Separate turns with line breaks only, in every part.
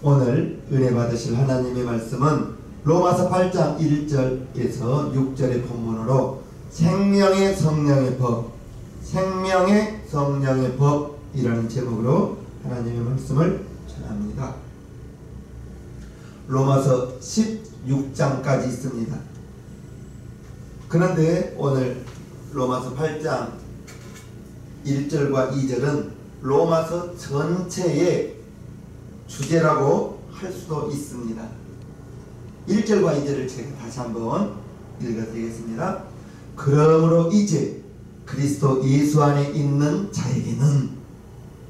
오늘 은혜 받으실 하나님의 말씀은 로마서 8장 1절에서 6절의 본문으로 생명의 성령의 법, 생명의 성령의 법이라는 제목으로 하나님의 말씀을 전합니다. 로마서 16장까지 있습니다. 그런데 오늘 로마서 8장 1절과 2절은 로마서 전체의 주제라고 할 수도 있습니다. 1절과 2절을 제가 다시 한번 읽어드리겠습니다. 그러므로 이제 그리스도 예수 안에 있는 자에게는,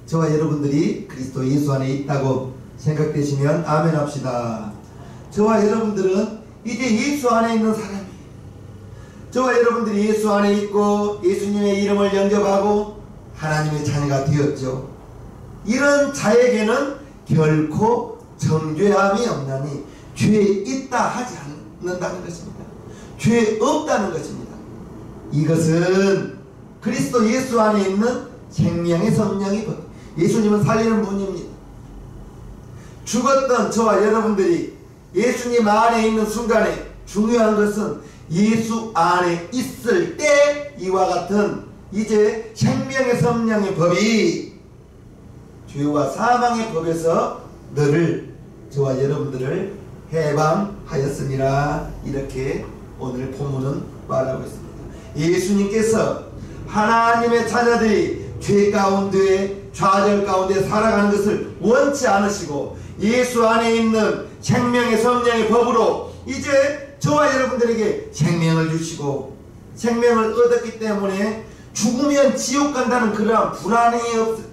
저와 여러분들이 그리스도 예수 안에 있다고 생각되시면 아멘 합시다. 저와 여러분들은 이제 예수 안에 있는 사람이에요. 저와 여러분들이 예수 안에 있고 예수님의 이름을 영접하고 하나님의 자녀가 되었죠. 이런 자에게는 결코 정죄함이 없나니 죄 있다 하지 않는다는 것입니다. 죄 없다는 것입니다. 이것은 그리스도 예수 안에 있는 생명의 성령의 법. 예수님은 살리는 분입니다. 죽었던 저와 여러분들이 예수님 안에 있는 순간에 중요한 것은 예수 안에 있을 때 이와 같은 이제 생명의 성령의 법이 죄와 사망의 법에서 너를, 저와 여러분들을 해방하였습니다. 이렇게 오늘 본문은 말하고 있습니다. 예수님께서 하나님의 자녀들이 죄 가운데, 좌절 가운데 살아가는 것을 원치 않으시고 예수 안에 있는 생명의 성령의 법으로 이제 저와 여러분들에게 생명을 주시고 생명을 얻었기 때문에 죽으면 지옥 간다는 그러한 불안이 없어요.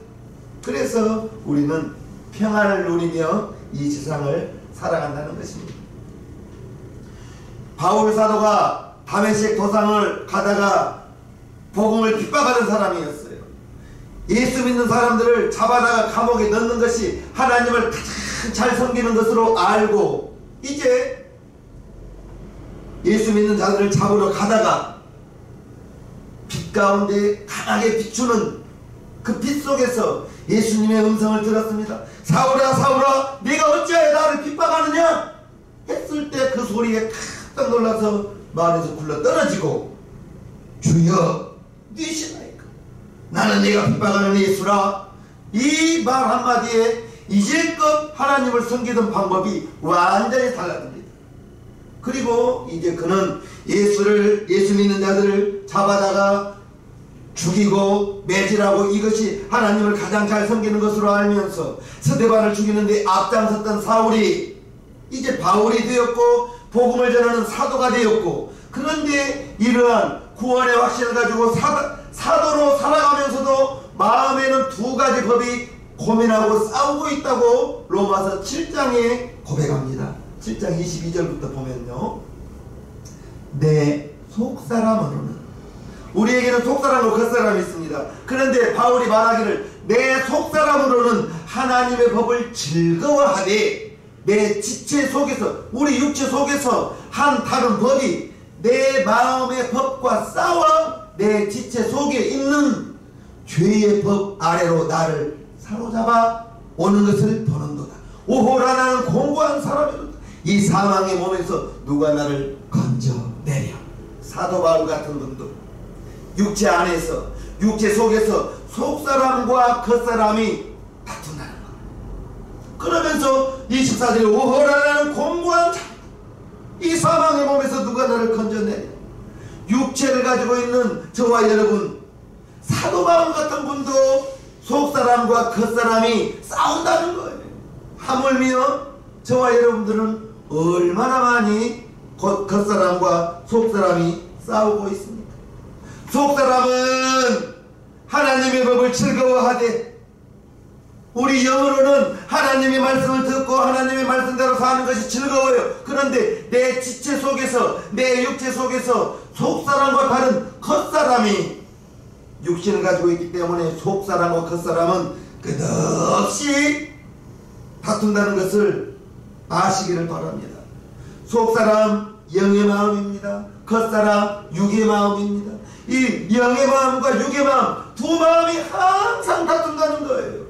그래서 우리는 평안을 누리며 이 세상을 살아간다는 것입니다. 바울 사도가 다메섹 도상을 가다가 복음을 핍박하는 사람이었어요. 예수 믿는 사람들을 잡아다가 감옥에 넣는 것이 하나님을 가장 잘 섬기는 것으로 알고 이제 예수 믿는 자들을 잡으러 가다가 빛 가운데 강하게 비추는 그 빛 속에서 예수님의 음성을 들었습니다. 사울아 사울아 네가 어찌하여 나를 핍박하느냐 했을 때 그 소리에 깜짝 놀라서 마을에서 굴러 떨어지고 주여 니시나이까 나는 네가 핍박하는 예수라. 이 말 한마디에 이제껏 하나님을 섬기던 방법이 완전히 달라집니다. 그리고 이제 그는 예수 믿는 자들을 잡아다가 죽이고 매질하고 이것이 하나님을 가장 잘 섬기는 것으로 알면서 스데반을 죽이는데 앞장섰던 사울이 이제 바울이 되었고 복음을 전하는 사도가 되었고, 그런데 이러한 구원의 확신을 가지고 사도로 살아가면서도 마음에는 두 가지 법이 고민하고 싸우고 있다고 로마서 7장에 고백합니다. 7장 22절부터 보면요, 내 속사람으로는, 우리에게는 속사람과 겉사람이 있습니다. 그런데 바울이 말하기를 내 속사람으로는 하나님의 법을 즐거워하되 내 지체 속에서, 우리 육체 속에서 한 다른 법이 내 마음의 법과 싸워 내 지체 속에 있는 죄의 법 아래로 나를 사로잡아 오는 것을 보는도다. 오호라 나는 공고한 사람이로다. 이 사망의 몸에서 누가 나를 건져내랴. 사도 바울 같은 분도 육체 안에서, 육체 속에서 속사람과 겉사람이 다툰다는 것. 그러면서 24절에 오호라 나는 공고한 자, 이 사망의 몸에서 누가 나를 건져내랴. 육체를 가지고 있는 저와 여러분, 사도 바울 같은 분도 속사람과 겉사람이 싸운다는 거예요. 하물며 저와 여러분들은 얼마나 많이 겉사람과 속사람이 싸우고 있습니까? 속사람은 하나님의 법을 즐거워하되 우리 영으로는 하나님의 말씀을 듣고 하나님의 말씀대로 사는 것이 즐거워요. 그런데 내 지체 속에서, 내 육체 속에서 속사람과 다른 겉사람이 육신을 가지고 있기 때문에 속사람과 겉사람은 끝없이 다툰다는 것을 아시기를 바랍니다. 속사람 영의 마음입니다. 겉사람 육의 마음입니다. 이 영의 마음과 육의 마음, 두 마음이 항상 다툰다는 거예요.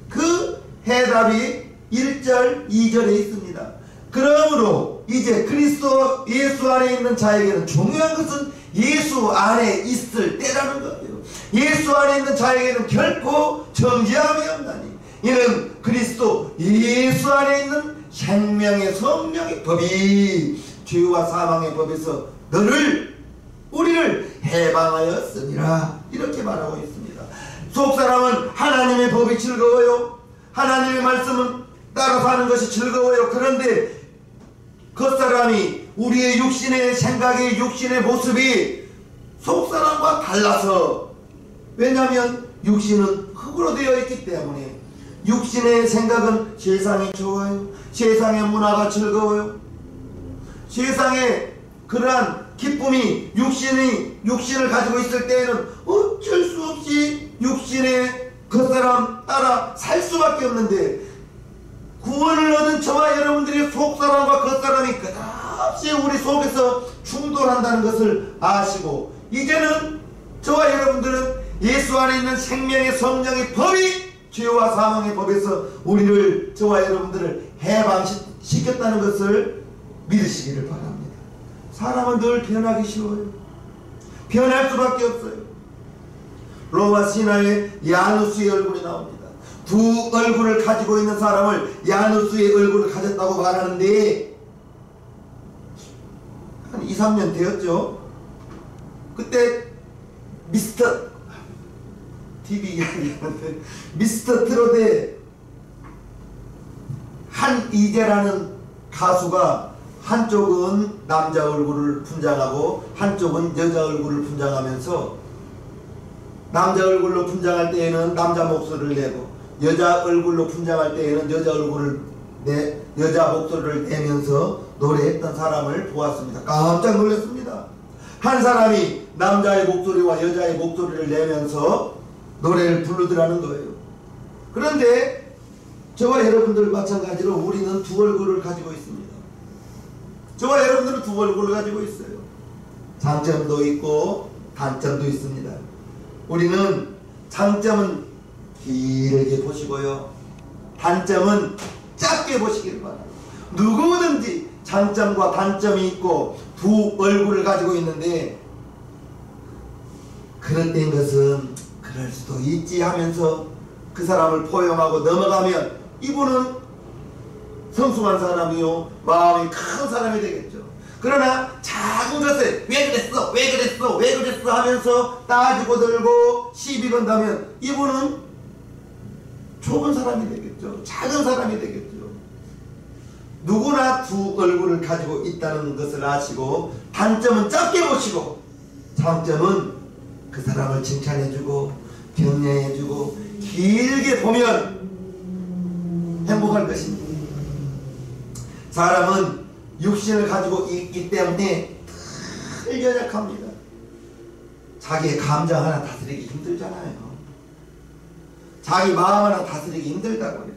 그 해답이 1절 2절에 있습니다. 그러므로 이제 그리스도 예수 안에 있는 자에게는 중요한 것은 예수 안에 있을 때라는 거예요. 예수 안에 있는 자에게는 결코 정죄함이 없나니 이는 그리스도 예수 안에 있는 생명의 성령의 법이 죄와 사망의 법에서 우리를 해방하였으니라 이렇게 말하고 있습니다. 속사람은 하나님의 법이 즐거워요. 하나님의 말씀은 따라 사는 것이 즐거워요. 그런데 겉사람이 우리의 육신의 생각의 육신의 모습이 속사람과 달라서, 왜냐하면 육신은 흙으로 되어 있기 때문에 육신의 생각은 세상이 좋아요. 세상의 문화가 즐거워요. 세상에 그러한 기쁨이 육신을 가지고 있을 때에는 어쩔 수 없이 육신의 겉사람 따라 살 수밖에 없는데, 구원을 얻은 저와 여러분들의 속사람과 겉사람이 끝없이 우리 속에서 충돌한다는 것을 아시고, 이제는 저와 여러분들은 예수 안에 있는 생명의 성령의 법이 죄와 사망의 법에서 저와 여러분들을 해방시켰다는 것을 믿으시기를 바랍니다. 사람은 늘 변하기 쉬워요. 변할 수밖에 없어요. 로마 신화에 야누스의 얼굴이 나옵니다. 두 얼굴을 가지고 있는 사람을 야누스의 얼굴을 가졌다고 말하는데, 한 2, 3년 되었죠. 그때 TV 이야기하는데 미스터 트롯의 한이재라는 가수가 한쪽은 남자 얼굴을 분장하고 한쪽은 여자 얼굴을 분장하면서, 남자 얼굴로 분장할 때에는 남자 목소리를 내고 여자 얼굴로 분장할 때에는 여자 목소리를 내면서 노래했던 사람을 보았습니다. 깜짝 놀랐습니다. 한 사람이 남자의 목소리와 여자의 목소리를 내면서 노래를 부르더라는 거예요. 그런데 저와 여러분들 마찬가지로 우리는 두 얼굴을 가지고 있습니다. 저와 여러분들은 두 얼굴을 가지고 있어요. 장점도 있고 단점도 있습니다. 우리는 장점은 길게 보시고요, 단점은 짧게 보시기를 바랍니다. 누구든지 장점과 단점이 있고 두 얼굴을 가지고 있는데, 그런 때인 것은 그럴 수도 있지 하면서 그 사람을 포용하고 넘어가면 이분은 성숙한 사람이요, 마음이 큰 사람이 되겠죠. 그러나 작은 것에 왜 그랬어 하면서 따지고 들고 시비 건다면 이분은 좁은 사람이 되겠죠. 작은 사람이 되겠죠. 누구나 두 얼굴을 가지고 있다는 것을 아시고, 단점은 짧게 보시고 장점은 그 사람을 칭찬해주고 격려해주고 길게 보면 행복할 것입니다. 사람은 육신을 가지고 있기 때문에 늘 연약합니다. 자기의 감정 하나 다스리기 힘들잖아요. 자기 마음 하나 다스리기 힘들다고요.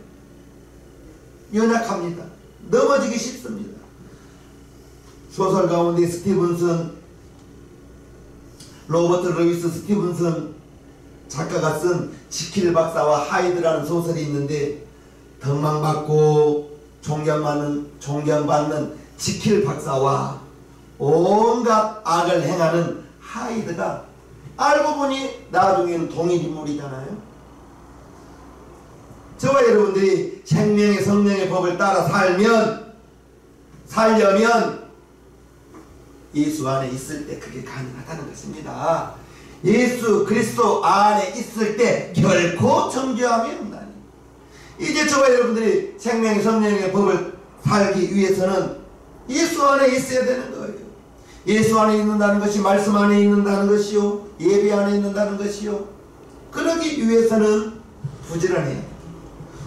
연약합니다. 넘어지기 쉽습니다. 소설 가운데 로버트 루이스 스티븐슨 작가가 쓴 지킬 박사와 하이드라는 소설이 있는데, 덕망받고 존경받는 지킬 박사와 온갖 악을 행하는 하이드가 알고 보니 나중에는 동일인물이잖아요. 저와 여러분들이 생명의 성령의 법을 따라 살려면 예수 안에 있을 때 그게 가능하다는 것입니다. 예수 그리스도 안에 있을 때 결코 정죄함이 없나니. 이제 저와 여러분들이 생명의 성령의 법을 살기 위해서는 예수 안에 있어야 되는 거예요. 예수 안에 있는다는 것이 말씀 안에 있는다는 것이요, 예배 안에 있는다는 것이요. 그러기 위해서는 부지런해야 돼요.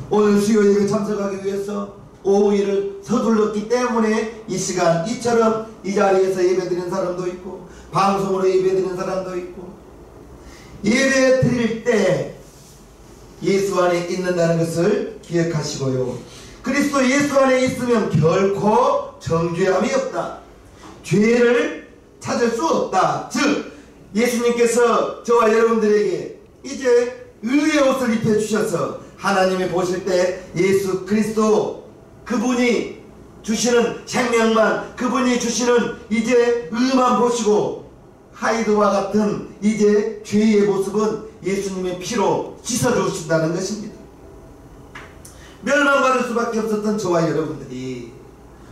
오늘 수요 예배 참석하기 위해서 오후 일을 서둘렀기 때문에 이 시간 이처럼 이 자리에서 예배드리는 사람도 있고 방송으로 예배드리는 사람도 있고, 예배 드릴 때 예수 안에 있는다는 것을 기억하시고요. 그리스도 예수 안에 있으면 결코 정죄함이 없다. 죄를 찾을 수 없다. 즉 예수님께서 저와 여러분들에게 이제 의의 옷을 입혀주셔서 하나님이 보실 때 예수 그리스도 그분이 주시는 생명만, 그분이 주시는 이제 의만 보시고 하이드와 같은 이제 죄의 모습은 예수님의 피로 씻어주신다는 것입니다. 멸망받을 수밖에 없었던 저와 여러분들이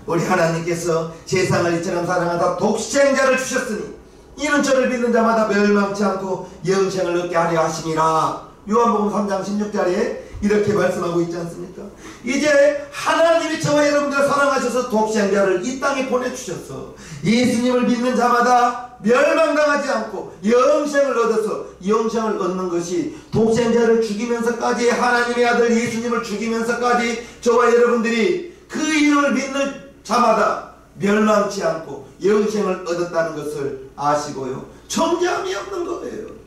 우리 하나님께서 세상을 이처럼 사랑하다 독생자를 주셨으니 이는 저를 믿는 자마다 멸망치 않고 영생을 얻게 하려 하심이라. 요한복음 3장 16절에 이렇게 말씀하고 있지 않습니까? 이제 하나님이 저와 여러분들을 사랑하셔서 독생자를 이 땅에 보내주셔서 예수님을 믿는 자마다 멸망당하지 않고 영생을 얻어서 영생을 얻는 것이 독생자를 죽이면서까지 하나님의 아들 예수님을 죽이면서까지 저와 여러분들이 그 이름을 믿는 자마다 멸망치 않고 영생을 얻었다는 것을 아시고요. 정죄함이 없는 거예요.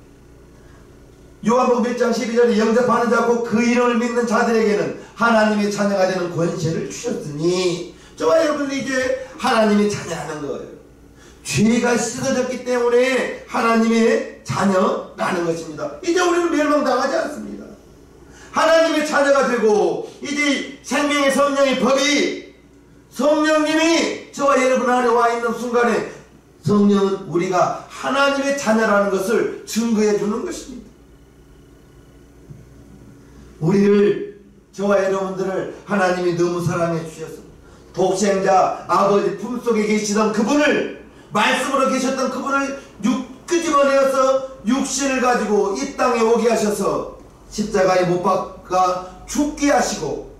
요한복음 1장 12절에 영접하는 자고 그 이름을 믿는 자들에게는 하나님의 자녀가 되는 권세를 주셨으니 저와 여러분이 이제 하나님의 자녀라는 거예요. 죄가 씻어졌기 때문에 하나님의 자녀라는 것입니다. 이제 우리는 멸망당하지 않습니다. 하나님의 자녀가 되고 이제 생명의 성령의 법이 성령님이 저와 여러분 안에 와 있는 순간에 성령은 우리가 하나님의 자녀라는 것을 증거해 주는 것입니다. 우리를, 저와 여러분들을 하나님이 너무 사랑해 주셔서 독생자 아버지 품속에 계시던 그분을, 말씀으로 계셨던 그분을 끄집어내어서 육신을 가지고 이 땅에 오게 하셔서 십자가에 못 박아 죽게 하시고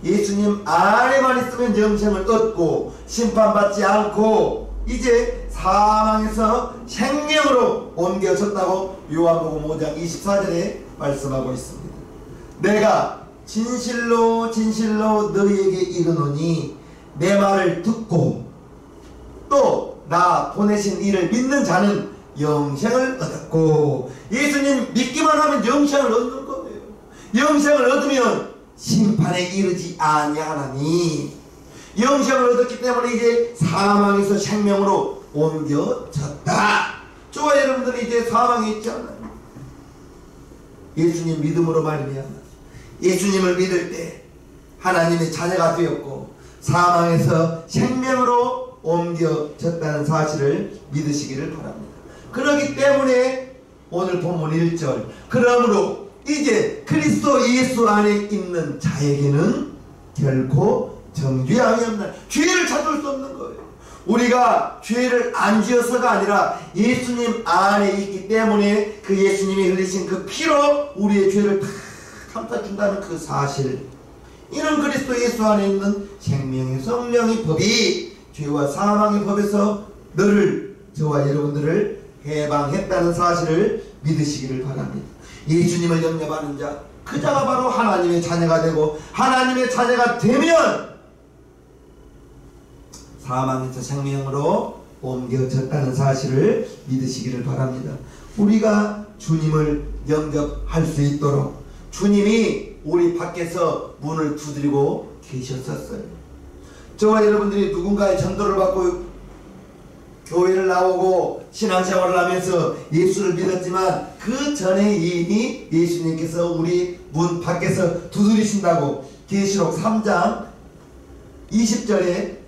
예수님 안에만 있으면 영생을 얻고 심판받지 않고 이제 사망에서 생명으로 옮겨졌다고 요한복음 5장 24절에 말씀하고 있습니다. 내가 진실로 진실로 너희에게 이르노니 내 말을 듣고 또 나 보내신 이를 믿는 자는 영생을 얻었고, 예수님 믿기만 하면 영생을 얻는 거예요. 영생을 얻으면 심판에 이르지 아니하나니, 영생을 얻었기 때문에 이제 사망에서 생명으로 옮겨졌다. 저와 여러분들이 이제 사망에 있지 않아요. 예수님 믿음으로 말미암아 예수님을 믿을 때 하나님의 자녀가 되었고 사망에서 생명으로 옮겨졌다는 사실을 믿으시기를 바랍니다. 그렇기 때문에 오늘 본문 1절, 그러므로 이제 그리스도 예수 안에 있는 자에게는 결코 정죄함이 없나. 죄를 찾을 수 없는 거예요. 우리가 죄를 안 지어서가 아니라 예수님 안에 있기 때문에 그 예수님이 흘리신 그 피로 우리의 죄를 다 감싸준다는 그 사실, 이는 그리스도 예수 안에 있는 생명의 성령의 법이 죄와 사망의 법에서 너를, 저와 여러분들을 해방했다는 사실을 믿으시기를 바랍니다. 예수님을 영접하는 자, 그 자가 바로 하나님의 자녀가 되고 하나님의 자녀가 되면 사망에서 생명으로 옮겨졌다는 사실을 믿으시기를 바랍니다. 우리가 주님을 영접할 수 있도록 주님이 우리 밖에서 문을 두드리고 계셨었어요. 저와 여러분들이 누군가의 전도를 받고 교회를 나오고 신앙생활을 하면서 예수를 믿었지만 그 전에 이미 예수님께서 우리 문 밖에서 두드리신다고 계시록 3장 20절에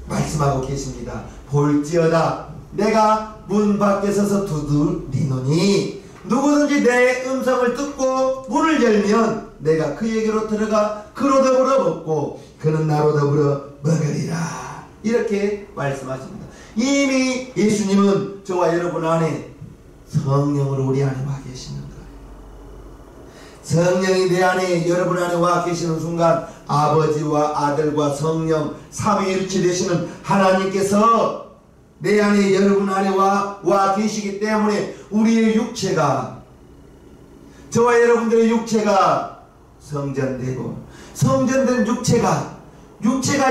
말씀하고 계십니다. 볼지어다 내가 문 밖에 서서 두드리노니 누구든지 내 음성을 듣고 문을 열면 내가 그에게로 들어가 그로 더불어 먹고 그는 나로 더불어 먹으리라. 이렇게 말씀하십니다. 이미 예수님은 저와 여러분 안에 성령으로 우리 안에 와 계시는 거예요. 성령이 내 안에, 여러분 안에 와 계시는 순간 아버지와 아들과 성령 삼위일체 되시는 하나님께서 내 안에, 여러분 안에 와 계시기 때문에 우리의 육체가, 저와 여러분들의 육체가 성전되고, 성전된 육체가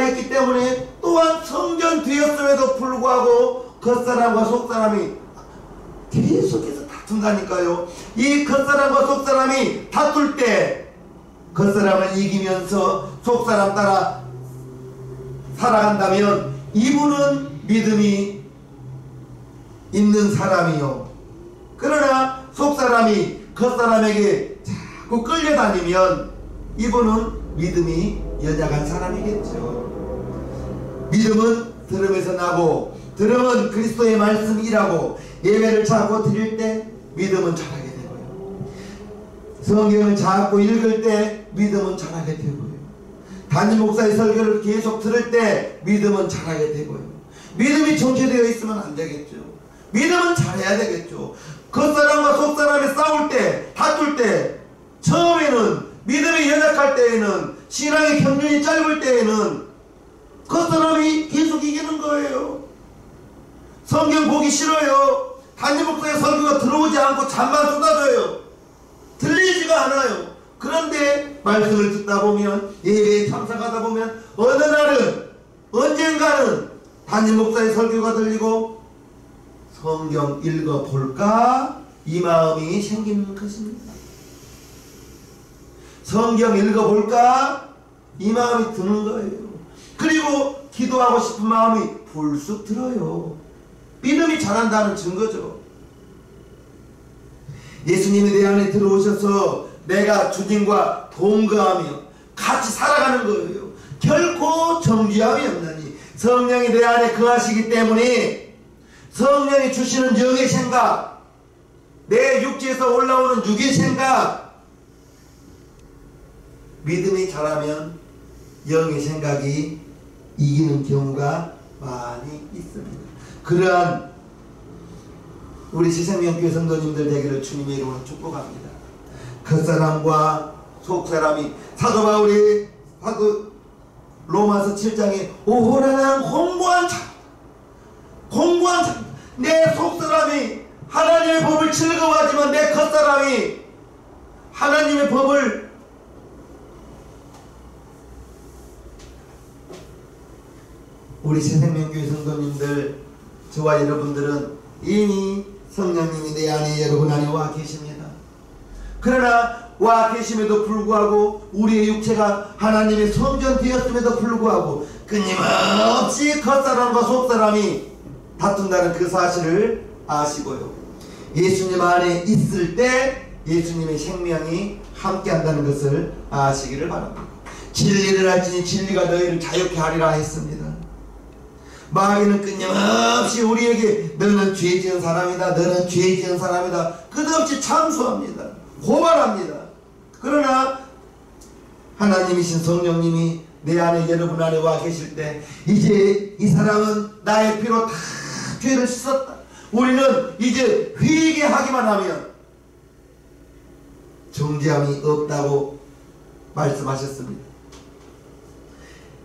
있기 때문에 또한 성전되었음에도 불구하고 겉사람과 속사람이 계속해서 다툰다니까요. 이 겉사람과 속사람이 다툴 때 겉사람을 이기면서 속사람 따라 살아간다면 이분은 믿음이 있는 사람이요 그러나 속사람이 겉사람에게 자꾸 끌려다니면 이분은 믿음이 연약한 사람이겠죠. 믿음은 들음에서 나고 들음은 그리스도의 말씀이라고 예배를 자꾸 드릴 때 믿음은 자라게 되고요. 성경을 자꾸 읽을 때 믿음은 자라게 되고요. 담임 목사의 설교를 계속 들을 때 믿음은 자라게 되고요. 믿음이 정체되어 있으면 안 되겠죠. 믿음은 잘해야 되겠죠. 겉사람과 속사람이 싸울 때, 다툴 때, 처음에는 믿음이 연약할 때에는, 신앙의 경륜이 짧을 때에는 겉사람이 계속 이기는 거예요. 성경 보기 싫어요. 담임 목사의 설교가 들어오지 않고 잠만 쏟아져요. 들리지가 않아요. 그런데 말씀을 듣다 보면, 예배에 참석하다 보면 어느 날은, 언젠가는 담임 목사의 설교가 들리고 성경 읽어볼까? 이 마음이 생기는 것입니다. 성경 읽어볼까? 이 마음이 드는 거예요. 그리고 기도하고 싶은 마음이 불쑥 들어요. 믿음이 자란다는 증거죠. 예수님이 내 안에 들어오셔서 내가 주님과 동거하며 같이 살아가는 거예요. 결코 정죄함이 없나니 성령이 내 안에 거하시기 때문에 성령이 주시는 영의 생각, 내 육체에서 올라오는 육의 생각, 믿음이 자라면 영의 생각이 이기는 경우가 많이 있습니다. 그러한 우리 새생명교회 성도님들 되기를 주님의 이름으로 축복합니다. 겉사람과 속사람이 사도 바울이 로마서 7장에 오호라는 공고한 자, 내 속사람이 하나님의 법을 즐거워하지만 내 겉사람이 하나님의 법을 우리 새생명교회 성도님들, 저와 여러분들은 이미 성령님이 내 안에 여러분 안에 와 계십니다. 그러나 와 계심에도 불구하고 우리의 육체가 하나님의 성전 되었음에도 불구하고 끊임없이 겉사람과 속사람이 다툰다는 그 사실을 아시고요. 예수님 안에 있을 때 예수님의 생명이 함께한다는 것을 아시기를 바랍니다. 진리를 알지니 진리가 너희를 자유케 하리라 했습니다. 마귀는 끊임없이 우리에게 너는 죄 지은 사람이다, 너는 죄 지은 사람이다 끝없이 참수합니다. 고발합니다. 그러나 하나님이신 성령님이 내 안에 여러분 안에 와 계실 때 이제 이 사람은 나의 피로 다 죄를 씻었다. 우리는 이제 회개하기만 하면 정죄함이 없다고 말씀하셨습니다.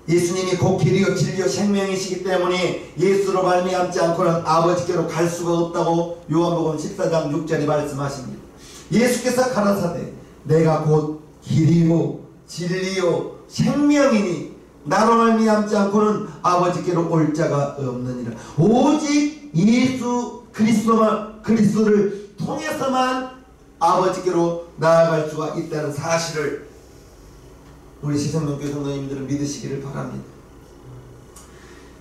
예수님이 곧 길이요 진리요 생명이시기 때문에 예수로 말미암지 않고는 아버지께로 갈 수가 없다고 요한복음 14장 6절에 말씀하십니다. 예수께서 가라사대 내가 곧 길이요 진리요 생명이니 나로 말미암지 않고는 아버지께로 올 자가 없느니라. 오직 예수 그리스도를 통해서만 아버지께로 나아갈 수가 있다는 사실을 우리 새생명교회 성도님들은 믿으시기를 바랍니다.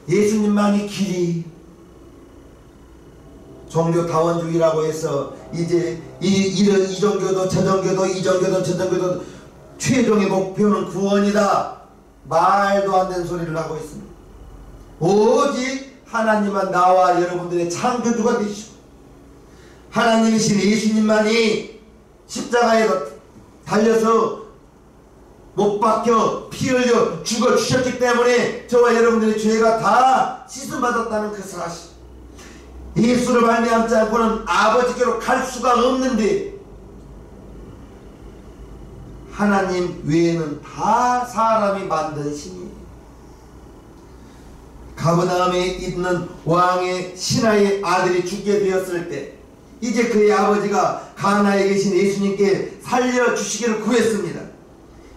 예수님만이 길이, 종교다원주의라고 해서 이제 이 종교도 저 종교도 이 종교도 저 종교도 최종의 목표는 구원이다. 말도 안 되는 소리를 하고 있습니다. 오직 하나님만 나와 여러분들의 창조주가 되시고 하나님이신 예수님만이 십자가에 달려서 못 박혀 피 흘려 죽어 주셨기 때문에 저와 여러분들의 죄가 다 씻음받았다는 그 사실, 예수를 말미암지 않고는 아버지께로 갈 수가 없는데 하나님 외에는 다 사람이 만든 신이에요. 가버나움에 있는 왕의 신하의 아들이 죽게 되었을 때 이제 그의 아버지가 가나에 계신 예수님께 살려주시기를 구했습니다.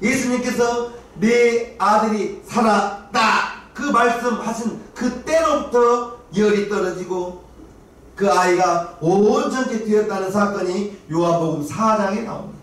예수님께서 내 아들이 살았다 그 말씀하신 그때로부터 열이 떨어지고 그 아이가 온전케 되었다는 사건이 요한복음 4장에 나옵니다.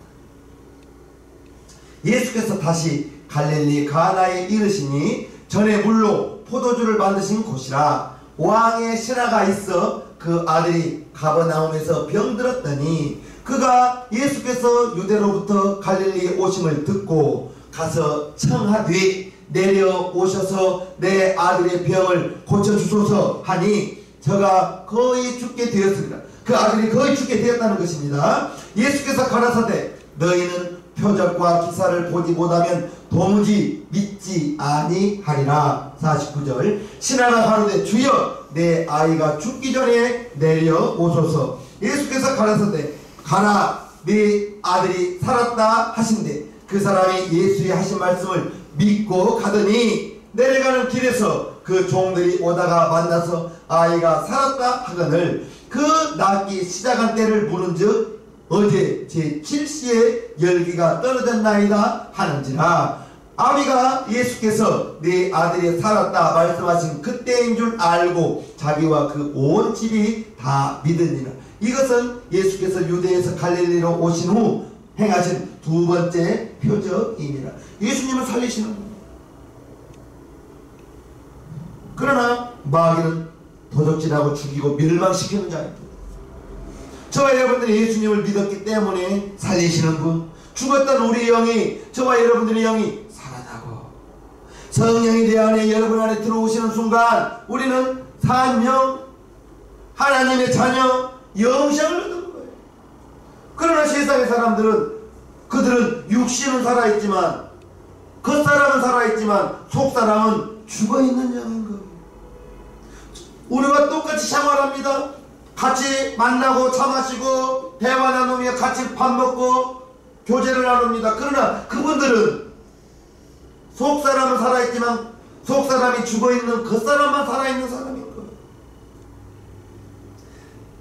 예수께서 다시 갈릴리 가나에 이르시니 전에 물로 포도주를 만드신 곳이라 왕의 신하가 있어 그 아들이 가버나움에서 병들었더니 그가 예수께서 유대로부터 갈릴리에 오심을 듣고 가서 청하되 내려오셔서 내 아들의 병을 고쳐주소서 하니 저가 거의 죽게 되었습니다. 그 아들이 거의 죽게 되었다는 것입니다. 예수께서 가라사대 너희는 표적과 기사를 보지 못하면 도무지 믿지 아니하리라. 49절 신하가 가로되 주여 내 아이가 죽기 전에 내려오소서. 예수께서 가라사대 가라 네 아들이 살았다 하신대 그 사람이 예수의 하신 말씀을 믿고 가더니 내려가는 길에서 그 종들이 오다가 만나서 아이가 살았다 하거늘 그 낫기 시작한 때를 물은즉 어제 제7시에 열기가 떨어졌나이다 하는지라. 아비가 예수께서 네 아들이 살았다 말씀하신 그때인 줄 알고 자기와 그 온 집이 다 믿으니라. 이것은 예수께서 유대에서 갈릴리로 오신 후 행하신 두 번째 표적이니라. 예수님을 살리시는 겁니다. 그러나 마귀는 도적질하고 죽이고 멸망시키는 자입니다. 저와 여러분들이 예수님을 믿었기 때문에 살리시는 분, 죽었던 우리 영이, 저와 여러분들의 영이 살아나고 성령이 내 안에 여러분 안에 들어오시는 순간 우리는 산 영, 하나님의 자녀, 영생을 얻는 거예요. 그러나 세상의 사람들은 그들은 육신은 살아있지만 겉사람은 살아있지만 속사람은 죽어있는 영인 거예요. 우리와 똑같이 생활합니다. 같이 만나고 차 마시고 대화 나누며 같이 밥 먹고 교제를 나눕니다. 그러나 그분들은 속사람은 살아있지만 속사람이 죽어있는 겉사람만 살아있는 사람인 거예요.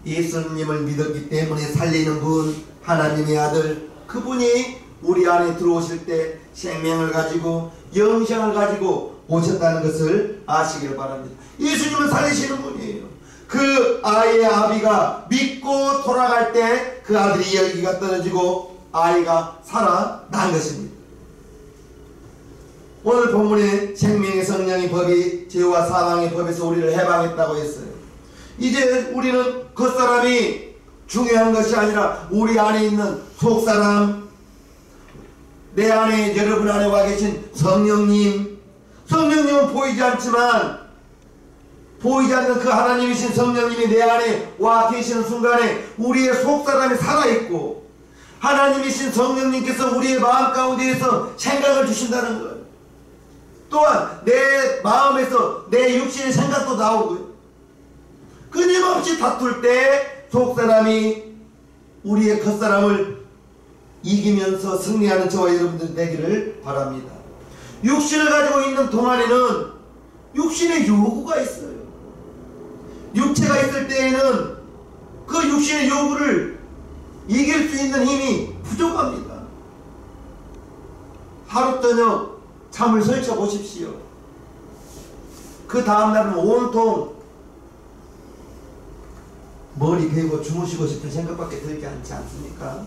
예수님을 믿었기 때문에 살리는 분, 하나님의 아들, 그분이 우리 안에 들어오실 때 생명을 가지고 영생을 가지고 오셨다는 것을 아시길 바랍니다. 예수님은 살리시는 분이에요. 그 아이의 아비가 믿고 돌아갈 때 그 아들이 열기가 떨어지고 아이가 살아난 것입니다. 오늘 본문에 생명의 성령의 법이 죄와 사망의 법에서 우리를 해방했다고 했어요. 이제 우리는 겉사람이 중요한 것이 아니라 우리 안에 있는 속사람, 내 안에 여러분 안에 와 계신 성령님, 성령님은 보이지 않지만 보이지 않는 그 하나님이신 성령님이 내 안에 와 계시는 순간에 우리의 속사람이 살아있고 하나님이신 성령님께서 우리의 마음 가운데에서 생각을 주신다는 거예요. 또한 내 마음에서 내 육신의 생각도 나오고요. 끊임없이 다툴 때 속사람이 우리의 겉사람을 이기면서 승리하는 저와 여러분들 되기를 바랍니다. 육신을 가지고 있는 동안에는 육신의 요구가 있어요. 육체가 있을 때에는 그 육신의 요구를 이길 수 있는 힘이 부족합니다. 하루 저녁 잠을 설쳐 보십시오. 그 다음날은 온통 머리 베고 주무시고 싶은 생각밖에 들지 않지 않습니까?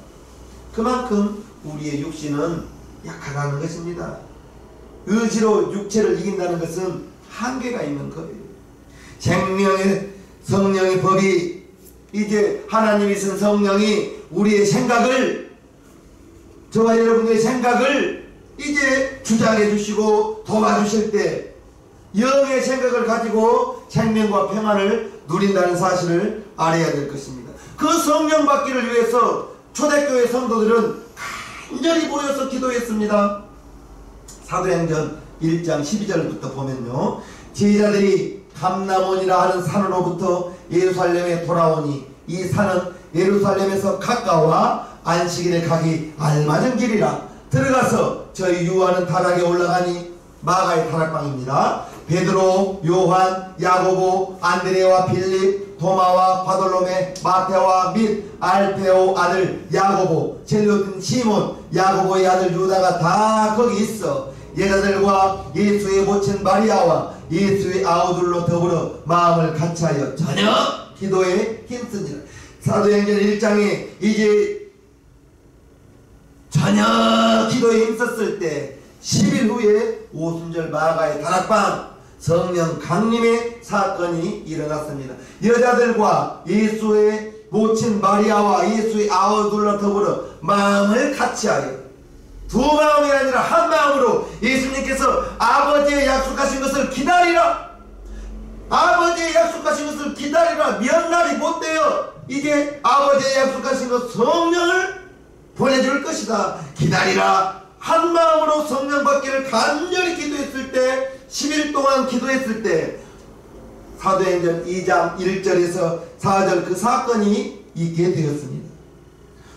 그만큼 우리의 육신은 약하다는 것입니다. 의지로 육체를 이긴다는 것은 한계가 있는 거예요. 생명의 성령의 법이 이제 하나님이신 성령이 우리의 생각을, 저와 여러분의 생각을 이제 주장해 주시고 도와주실 때 영의 생각을 가지고 생명과 평안을 누린다는 사실을 알아야 될 것입니다. 그 성령 받기를 위해서 초대교회 성도들은 간절히 모여서 기도했습니다. 사도행전 1장 12절부터 보면요, 제자들이 감람원이라 하는 산으로부터 예루살렘에 돌아오니 이 산은 예루살렘에서 가까워 안식일에 가기 알맞은 길이라 들어가서 저희 유하는 다락에 올라가니 마가의 다락방입니다. 베드로, 요한, 야고보, 안드레와 빌립, 도마와 바돌로메, 마테와 및 알페오 아들 야고보, 젤로틴 시몬, 야고보의 아들 유다가 다 거기 있어 여자들과 예수의 모친 마리아와 예수의 아우들로 더불어 마음을 같이하여 저녁 기도에 힘쓰니라. 사도행전 1장에 이제 저녁 기도에 힘썼을 때 10일 후에 오순절 마가의 다락방 성령 강림의 사건이 일어났습니다. 여자들과 예수의 모친 마리아와 예수의 아우들과 더불어 마음을 같이하여 두 마음이 아니라 한 마음으로 예수님께서 아버지의 약속하신 것을 기다리라. 아버지의 약속하신 것을 기다리라. 몇 날이 못 되어 이제 아버지의 약속하신 것 성령을 보내줄 것이다. 기다리라. 한 마음으로 성령 받기를 간절히 기도했을 때, 10일 동안 기도했을 때 사도행전 2장 1절에서 4절 그 사건이 있게 되었습니다.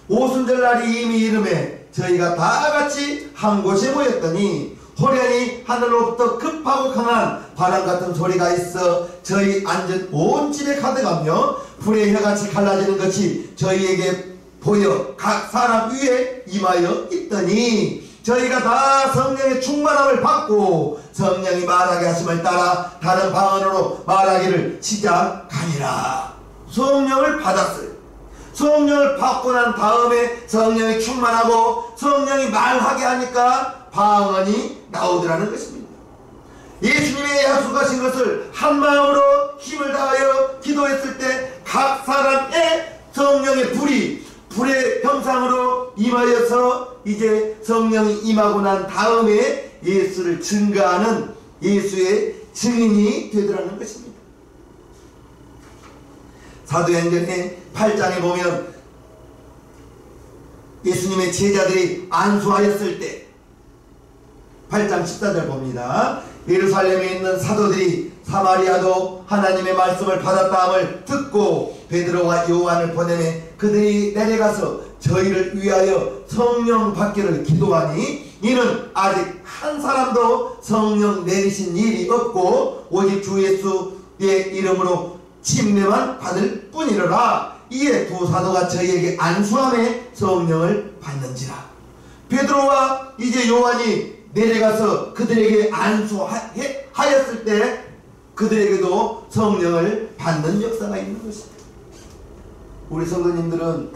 오순절날이 이미 이름에 저희가 다 같이 한 곳에 모였더니 호련히 하늘로부터 급하고 강한 바람 같은 소리가 있어 저희 앉은 온 집에 가득하며 불의 혀같이 갈라지는 것이 저희에게 보여 각 사람 위에 임하여 있더니 저희가 다 성령의 충만함을 받고 성령이 말하게 하심을 따라 다른 방언으로 말하기를 시작하니라. 성령을 받았어요. 성령을 받고 난 다음에 성령이 충만하고 성령이 말하게 하니까 방언이 나오더라는 것입니다. 예수님의 약속하신 것을 한 마음으로 힘을 다하여 기도했을 때 각 사람의 성령의 불의 형상으로 임하여서 이제 성령이 임하고 난 다음에 예수를 증거하는 예수의 증인이 되더라는 것입니다. 사도행전의 8장에 보면 예수님의 제자들이 안수하였을 때 8장 14절 봅니다. 예루살렘에 있는 사도들이 사마리아도 하나님의 말씀을 받았다함을 듣고 베드로와 요한을 보내매 그들이 내려가서 저희를 위하여 성령 받기를 기도하니 이는 아직 한 사람도 성령 내리신 일이 없고 오직 주 예수의 이름으로 침례만 받을 뿐이로라. 이에 두 사도가 저희에게 안수함에 성령을 받는지라. 베드로와 이제 요한이 내려가서 그들에게 안수하였을 때 그들에게도 성령을 받는 역사가 있는 것입니다. 우리 성도님들은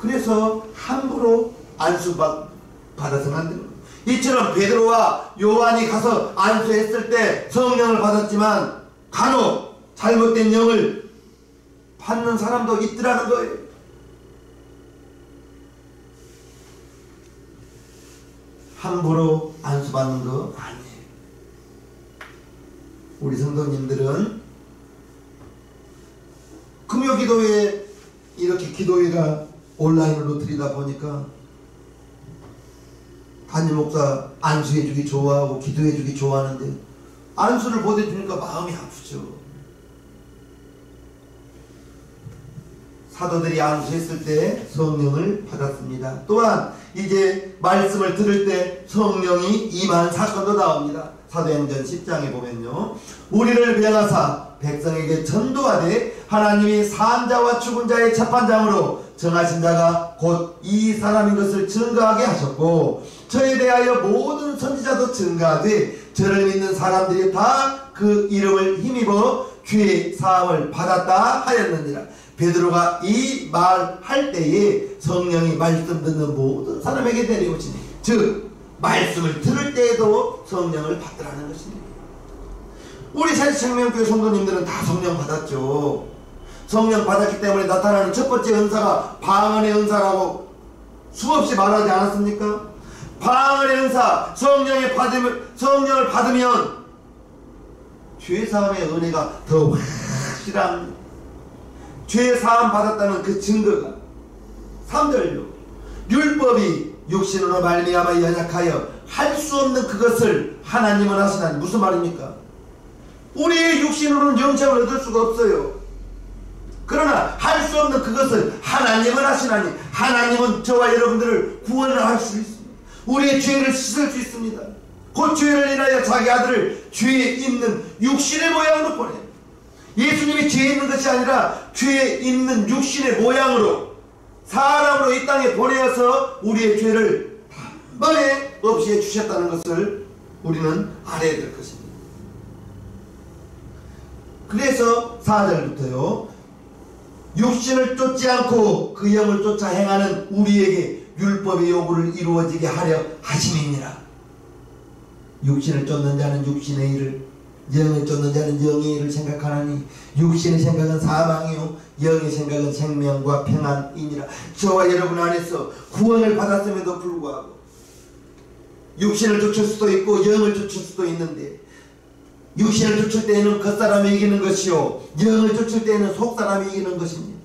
그래서 함부로 안수받아서는 안 됩니다. 이처럼 베드로와 요한이 가서 안수했을 때 성령을 받았지만 간혹 잘못된 영을 받는 사람도 있더라는 거예요. 함부로 안수받는 거 아니에요. 우리 성도님들은 금요기도회 이렇게 기도회가 온라인으로 드리다 보니까 담임 목사 안수해주기 좋아하고 기도해주기 좋아하는데 안수를 못 해주니까 마음이 아프죠. 사도들이 안수했을 때 성령을 받았습니다. 또한 이제 말씀을 들을 때 성령이 임한 사건도 나옵니다. 사도행전 10장에 보면요, 우리를 명하사 백성에게 전도하되 하나님이 산자와 죽은 자의 재판장으로 정하신 자가 곧 이 사람인 것을 증거하게 하셨고 저에 대하여 모든 선지자도 증거하되 저를 믿는 사람들이 다 그 이름을 힘입어 죄 사함을 받았다 하였느니라. 베드로가 이 말할 때에 성령이 말씀 듣는 모든 사람에게 내려오시니 즉 말씀을 들을 때에도 성령을 받으라는 것입니다. 우리 새생명교회 성도님들은 다 성령 받았죠. 성령 받았기 때문에 나타나는 첫 번째 은사가 방언의 은사라고 수없이 말하지 않았습니까? 방언의 은사, 성령을 받으면 죄사함의 은혜가 더 확실한 죄사함 받았다는 그 증거가 3절요. 율법이 육신으로 말미암아 연약하여 할 수 없는 그것을 하나님은 하시나니. 무슨 말입니까? 우리의 육신으로는 영생을 얻을 수가 없어요. 그러나 할 수 없는 그것을 하나님은 하시나니. 하나님은 저와 여러분들을 구원을 할 수 있습니다. 우리의 죄를 씻을 수 있습니다. 그 죄를 인하여 자기 아들을 죄에 있는 육신의 모양으로 보내요. 예수님이 죄에 있는 것이 아니라 죄에 있는 육신의 모양으로 사람으로 이 땅에 보내어서 우리의 죄를 단번에 없이 해주셨다는 것을 우리는 알아야 될 것입니다. 그래서 4절부터요, 육신을 쫓지 않고 그 영을 쫓아 행하는 우리에게 율법의 요구를 이루어지게 하려 하심이니라. 육신을 쫓는 자는 육신의 일을, 영을 쫓는 자는 영의 일을 생각하나니 육신의 생각은 사망이요 영의 생각은 생명과 평안이니라. 저와 여러분 안에서 구원을 받았음에도 불구하고 육신을 쫓을 수도 있고 영을 쫓을 수도 있는데, 육신을 쫓을 때에는 겉사람이 이기는 것이요 영을 쫓을 때에는 속사람이 이기는 것입니다.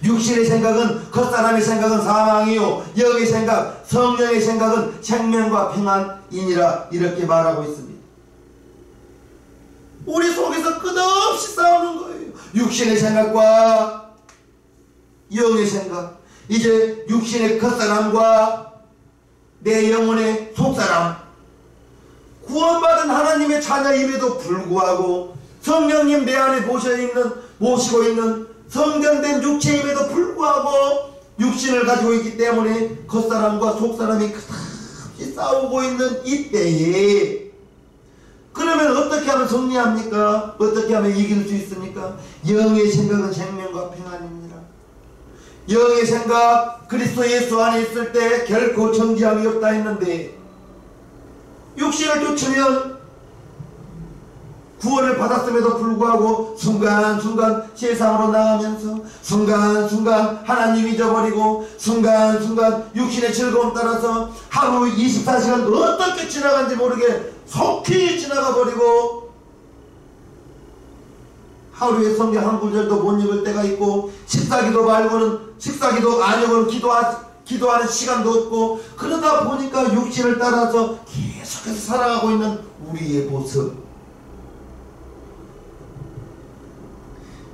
육신의 생각은, 겉사람의 생각은 사망이요 영의 생각, 성령의 생각은 생명과 평안이니라, 이렇게 말하고 있습니다. 우리 속에서 끝없이 싸우는 거예요. 육신의 생각과 영의 생각. 이제 육신의 겉사람과 내 영혼의 속사람, 구원받은 하나님의 자녀임에도 불구하고 성령님 내 안에 모시고 있는 성전된 육체임에도 불구하고 육신을 가지고 있기 때문에 겉사람과 속사람이 끝없이 싸우고 있는 이때에, 그러면 어떻게 하면 승리합니까? 어떻게 하면 이길 수 있습니까? 영의 생각은 생명과 평안입니다. 영의 생각, 그리스도 예수 안에 있을 때 결코 정죄함이 없다 했는데, 육신을 쫓으면 구원을 받았음에도 불구하고 순간순간 세상으로 나가면서 순간순간 하나님 잊어버리고 순간순간 육신의 즐거움 따라서 하루 24시간 어떻게 지나간지 모르게 속히 지나가 버리고 하루에 성경 한 구절도 못 읽을 때가 있고, 식사기도 말고는, 식사기도 아니고는 기도하는 시간도 없고, 그러다 보니까 육신을 따라서 계속해서 살아가고 있는 우리의 모습.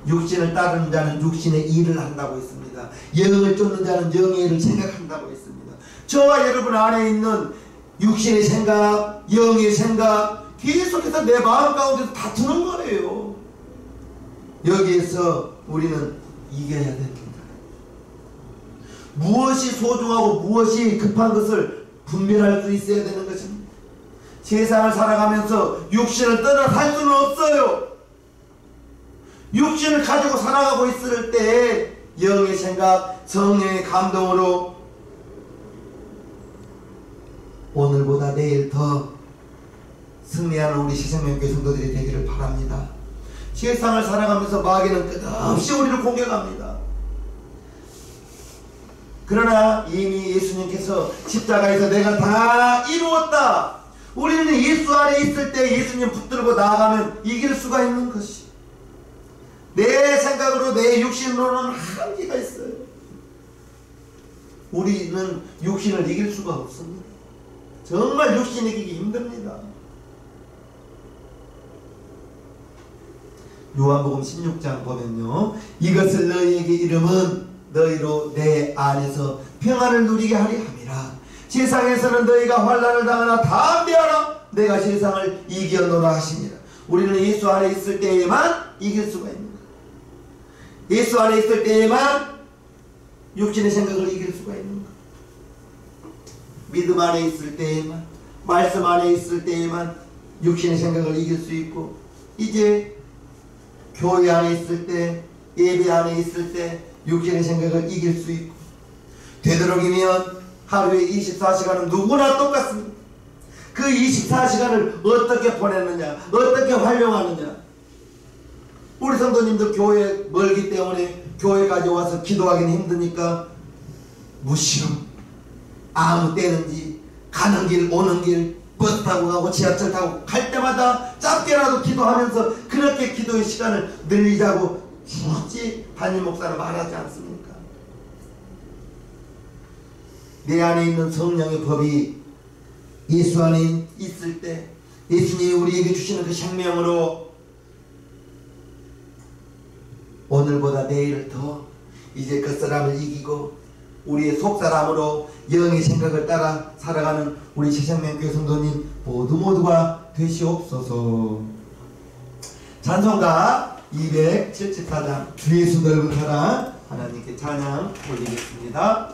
육신을 따르는 자는 육신의 일을 한다고 했습니다. 영을 쫓는 자는 영의 일을 생각한다고 했습니다. 저와 여러분 안에 있는 육신의 생각, 영의 생각, 계속해서 내 마음 가운데서 다투는 거예요. 여기에서 우리는 이겨야 됩니다. 무엇이 소중하고 무엇이 급한 것을 분별할 수 있어야 되는 것입니다. 세상을 살아가면서 육신을 떠나 살 수는 없어요. 육신을 가지고 살아가고 있을 때 영의 생각, 성령의 감동으로 오늘보다 내일 더 승리하는 우리 시생명교회 성도들이 되기를 바랍니다. 세상을 살아가면서 마귀는 끝없이 우리를 공격합니다. 그러나 이미 예수님께서 십자가에서 내가 다 이루었다, 우리는 예수 안에 있을 때 예수님 붙들고 나아가면 이길 수가 있는 것이, 내 생각으로 내 육신으로는 한계가 있어요. 우리는 육신을 이길 수가 없습니다. 정말 육신 이기기 힘듭니다. 요한복음 16장 보면요, 이것을 너희에게 이름은 너희로 내 안에서 평안을 누리게 하리 함이라. 세상에서는 너희가 환난을 당하나 담대하라, 내가 세상을 이겨노라 하시니라. 우리는 예수 안에 있을 때에만 이길 수가 있는 거예요. 예수 안에 있을 때에만 육신의 생각을 이길 수가 있는 거예요. 믿음 안에 있을 때에만, 말씀 안에 있을 때에만 육신의 생각을 이길 수 있고, 이제 교회 안에 있을 때, 예배 안에 있을 때 육신의 생각을 이길 수 있고, 되도록이면 하루에 24시간은 누구나 똑같습니다. 그 24시간을 어떻게 보냈느냐, 어떻게 활용하느냐. 우리 성도님들 교회 멀기 때문에 교회까지 와서 기도하기는 힘드니까 무시로 아무 때는지 가는 길 오는 길 버스 타고 가고 지하철 타고 갈 때마다 짧게라도 기도하면서 그렇게 기도의 시간을 늘리자고 굳이 담임 목사는 말하지 않습니까? 내 안에 있는 성령의 법이 예수 안에 있을 때 예수님이 우리에게 주시는 그 생명으로 오늘보다 내일 더 이제 그 사람을 이기고 우리의 속사람으로 영의 생각을 따라 살아가는 우리 새생명교회 성도님 모두가 되시옵소서. 찬송가 274장 주 예수 넓은 사랑 하나님께 찬양 올리겠습니다.